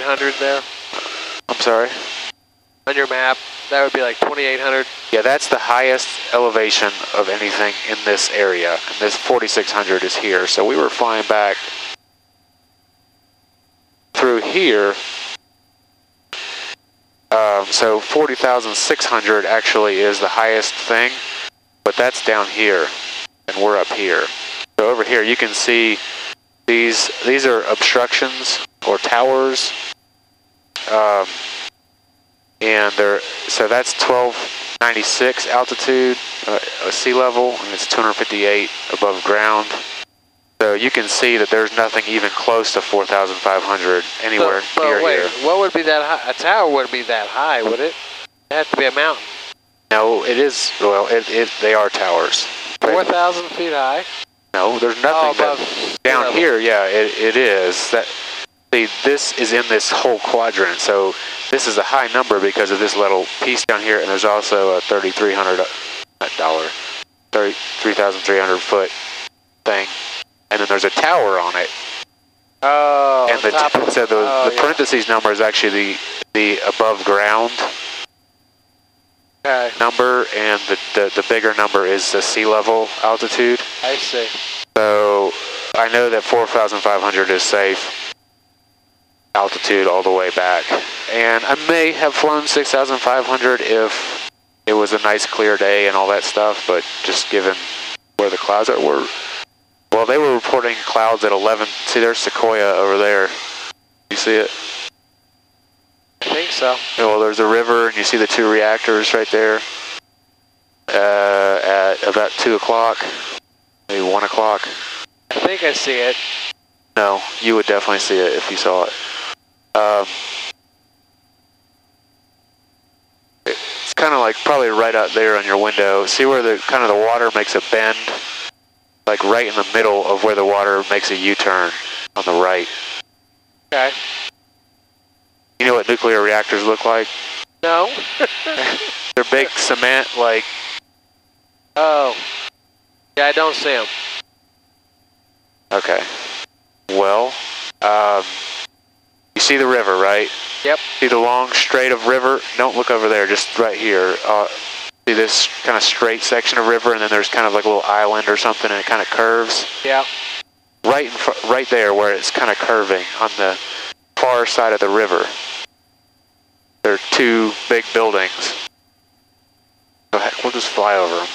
2,800 there. I'm sorry? On your map, that would be like 2,800. Yeah, that's the highest elevation of anything in this area. And this 4,600 is here. So we were flying back through here. So 40,600 actually is the highest thing, but that's down here, and we're up here. So over here you can see these are obstructions or towers, and so that's 1296 altitude, sea level, and it's 258 above ground. So you can see that there's nothing even close to 4,500 anywhere near here. What would be that high? A tower wouldn't be that high, would it? It has to be a mountain. No, it is. Well, they are towers. 4,000 feet high. No, there's nothing down here. Yeah, it is. See, this is in this whole quadrant. So this is a high number because of this little piece down here, and there's also a $3,300 foot thing. And then there's a tower on it. Oh, and the parentheses number is actually the above ground number, and the bigger number is the sea level altitude. I see. So I know that 4,500 is safe altitude all the way back. And I may have flown 6,500 if it was a nice clear day and all that stuff, but just given where the clouds are, well, they were reporting clouds at 11. See, there's Sequoia over there. You see it? I think so. Well, there's a river, and you see the two reactors right there at about 2 o'clock, maybe 1 o'clock. I think I see it. No, you would definitely see it if you saw it. It's kind of like probably right out there on your window. See where the water makes a bend? Like right in the middle of where the water makes a U-turn on the right. Okay. You know what nuclear reactors look like? No. They're big cement, like... Oh. Yeah, I don't see them. Okay. Well, you see the river, right? Yep. See the long straight of river? Don't look over there, just right here. See this kind of straight section of river, and then there's kind of like a little island or something, and it kind of curves. Yeah. Right there, where it's kind of curving on the far side of the river. There are two big buildings. Go ahead, we'll just fly over them.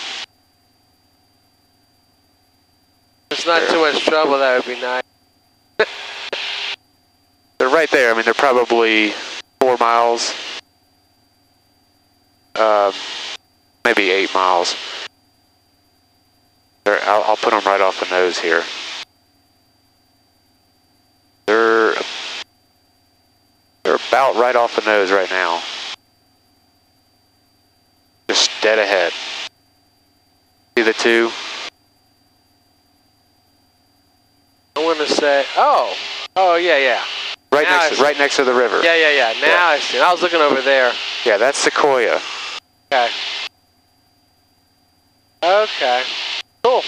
It's not too much trouble. That would be nice. They're right there. I mean, they're probably 4 miles. Maybe 8 miles. I'll put them right off the nose here. They're about right off the nose right now. Just dead ahead. See the two? I want to say, oh yeah. Right next to the river. Yeah. Now I see. I was looking over there. Yeah, that's Sequoia. Okay. Okay. Cool.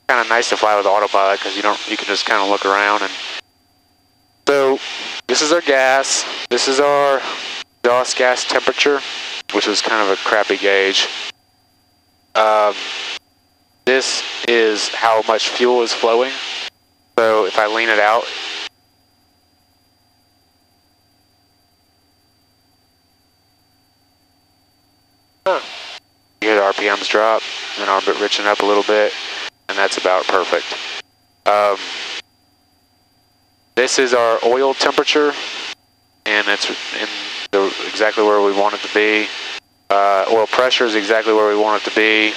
Kind of nice to fly with autopilot because you can just kind of look around. And so this is our gas. This is our exhaust gas temperature, which was kind of a crappy gauge. This is how much fuel is flowing. So if I lean it out, you hear the RPMs drop, and then orbit riching up a little bit, and that's about perfect. This is our oil temperature, and it's exactly where we want it to be. Oil pressure is exactly where we want it to be.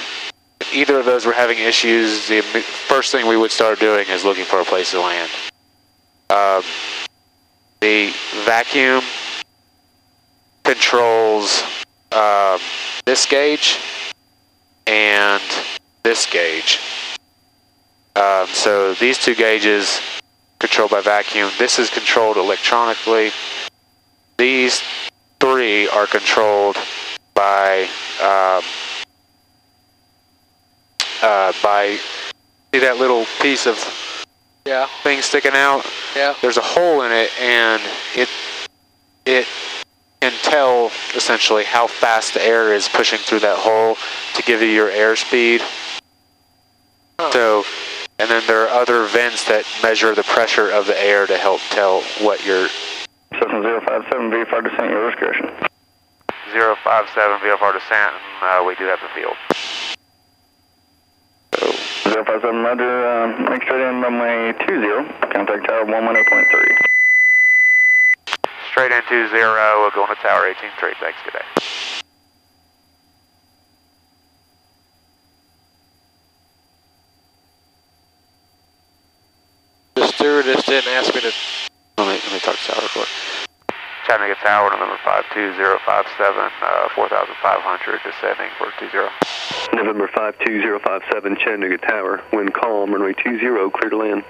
If either of those were having issues, the first thing we would start doing is looking for a place to land. The vacuum controls this gauge and this gauge. So these two gauges controlled by vacuum. This is controlled electronically. These 3 are controlled by see that little piece of thing sticking out? Yeah. There's a hole in it, and it can tell essentially how fast the air is pushing through that hole to give you your airspeed. Huh. So, and then there are other vents that measure the pressure of the air to help tell what your... Cessna 057 VFR descent, your discretion. 057 VFR descent, we do have the field. So, 057 Roger, make straight in runway 20, contact tower 118.3. Straight in 20, we'll go into tower 18.3, thanks, good day. The stewardess didn't ask me to... Let me talk to tower report. Chattanooga Tower, November 52057, 4,500, descending for 20. November 52057, Chattanooga Tower, wind calm, runway 20, clear to land.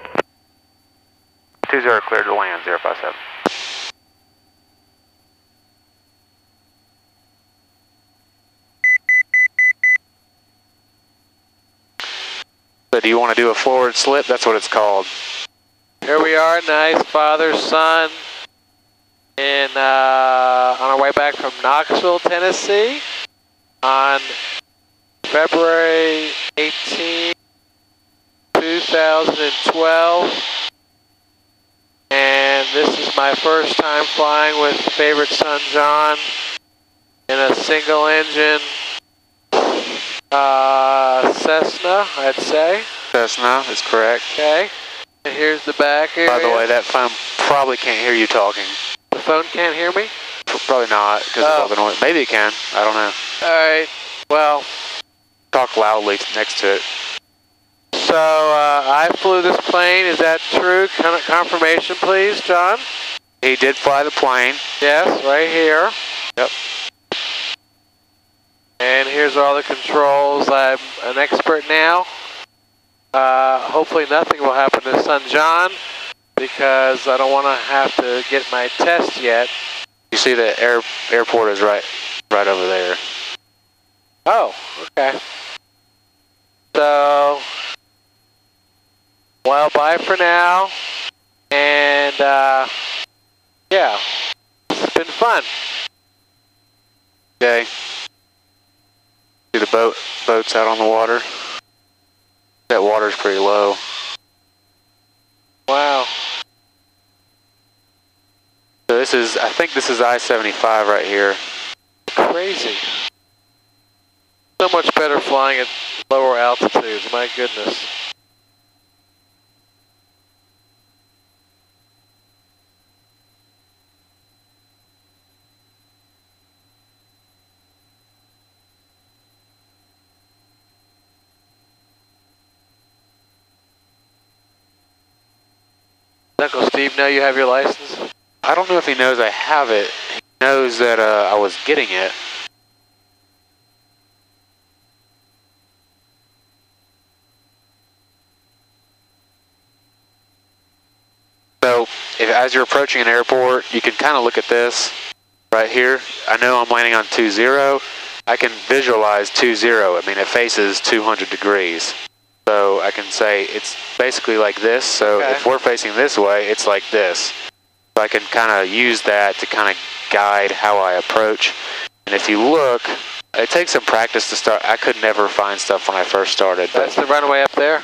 20, clear to land, 057. So do you want to do a forward slip? That's what it's called. Here we are, nice father, son, on our way back from Knoxville, Tennessee, on February 18, 2012, and this is my first time flying with favorite son John in a single engine Cessna, I'd say. Cessna is correct. Okay. And here's the back area. By the way, that phone probably can't hear you talking. The phone can't hear me? Probably not, because of all the noise. Maybe it can. I don't know. Alright. Well. Talk loudly next to it. So, I flew this plane. Is that true? Confirmation, please, John? He did fly the plane. Yes, right here. Yep. And here's all the controls. I'm an expert now. Hopefully nothing will happen to son John, because I don't want to have to get my test yet. You see the airport is right over there. Oh, okay. So, well, bye for now. And, yeah, it's been fun. Okay. See the boats out on the water? That water's pretty low. Wow. So this is, I think this is I-75 right here. Crazy. So much better flying at lower altitudes, my goodness. Uncle Steve know you have your license? I don't know if he knows I have it. He knows that I was getting it. So, as you're approaching an airport, you can kind of look at this right here. I know I'm landing on 20. I can visualize 20. I mean, it faces 200 degrees. So I can say it's basically like this. So okay. If we're facing this way, it's like this. So I can kind of use that to kind of guide how I approach. And if you look, it takes some practice to start. I could never find stuff when I first started. That's the runway up there?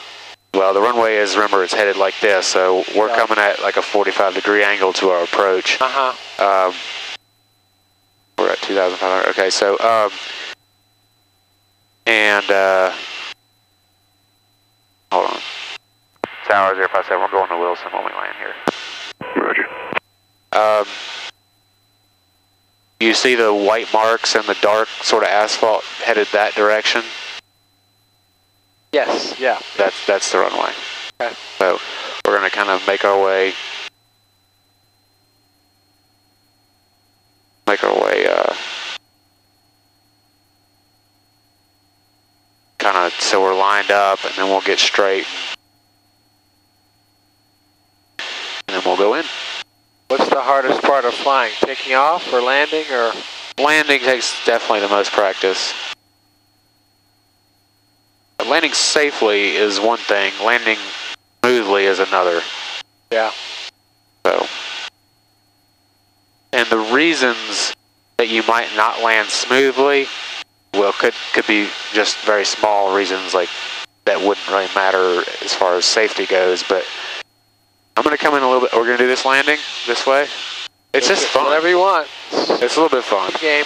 Well, the runway is, remember, it's headed like this. So we're coming at like a 45-degree angle to our approach. Uh-huh. We're at 2,500. Okay, so, hold on. Tower 057, we're going to Wilson when we land here. Roger. You see the white marks and the dark sort of asphalt headed that direction? Yes, yeah. That's the runway. Okay. So we're going to kind of make our way kind of so we're lined up, and then we'll get straight. and we'll go in. What's the hardest part of flying? Taking off or landing or? Landing takes definitely the most practice. Landing safely is one thing, landing smoothly is another. Yeah. So, and the reasons that you might not land smoothly, well, could be just very small reasons, like that wouldn't really matter as far as safety goes, but I'm going to come in a little bit. We're going to do this landing this way. It's just fun. Whatever you want. It's a little bit fun. Game.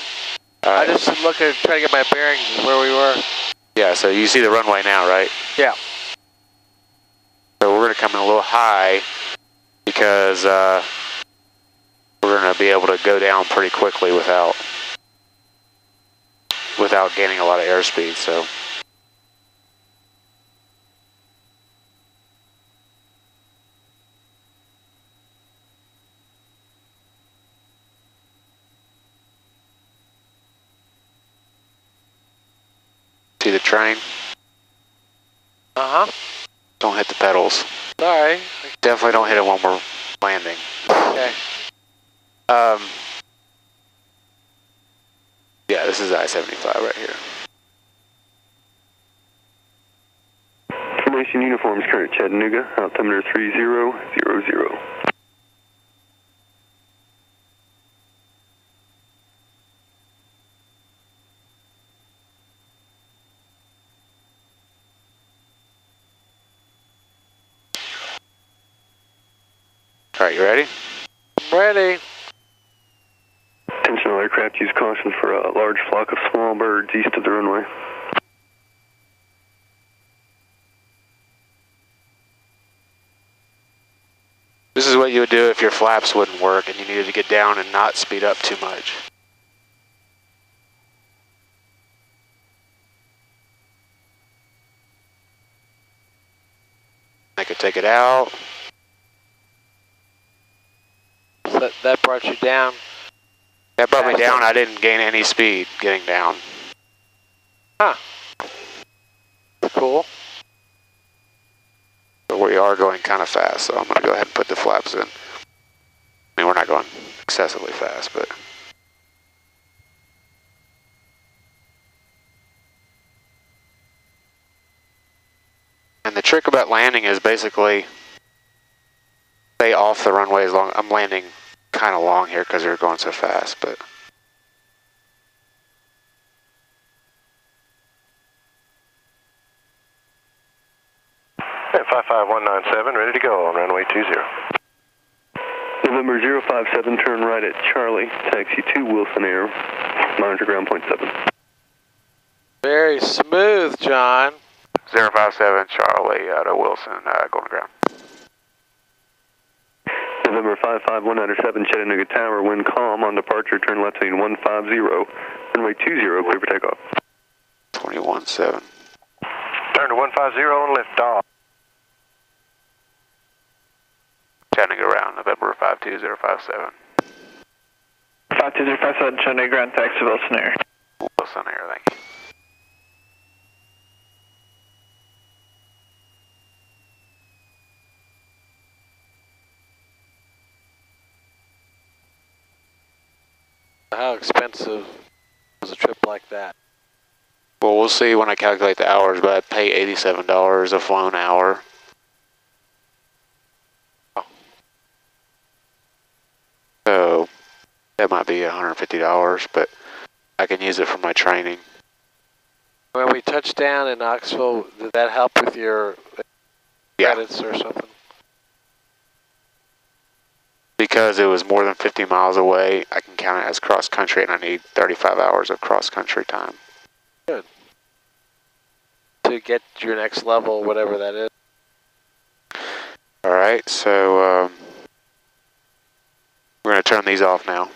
Right. I just looking, trying to get my bearings where we were. Yeah, so you see the runway now, right? Yeah. So we're going to come in a little high because we're going to be able to go down pretty quickly without gaining a lot of airspeed. So. See the train? Uh-huh. Don't hit the pedals. Sorry. Definitely don't hit it when we're landing. Okay. Yeah, this is I-75 right here. Formation uniforms current Chattanooga, altimeter 3000. All right, you ready? I'm ready. Attention all aircraft, use caution for a large flock of small birds east of the runway. This is what you would do if your flaps wouldn't work and you needed to get down and not speed up too much. I could take it out. So that brought you down. That brought me down. I didn't gain any speed getting down. Huh. Cool. But we are going kind of fast, so I'm going to go ahead and put the flaps in. I mean, we're not going excessively fast, but... And the trick about landing is basically stay off the runway as long. I'm landing kind of long here because they're going so fast, but... At 55197, ready to go on runway 20. November 057, turn right at Charlie, taxi to Wilson Air, monitor ground point 7. Very smooth, John. 057 Charlie to Wilson, going to ground. November 55197, Chattanooga Tower, wind calm, on departure, turn left heading 150, runway 20, clear for takeoff. 21-7. Turn to 150 and lift off. Chattanooga ground, November 52057. 52057, Chattanooga ground, taxi Wilson Air. Wilson Air, thank you. How expensive is a trip like that? Well, we'll see when I calculate the hours, but I pay $87 a flown hour. So that might be $150, but I can use it for my training. When we touched down in Knoxville, did that help with your credits or something? Because it was more than 50 miles away, I can count it as cross country, and I need 35 hours of cross country time. Good. To get your next level, whatever that is. All right, so we're going to turn these off now.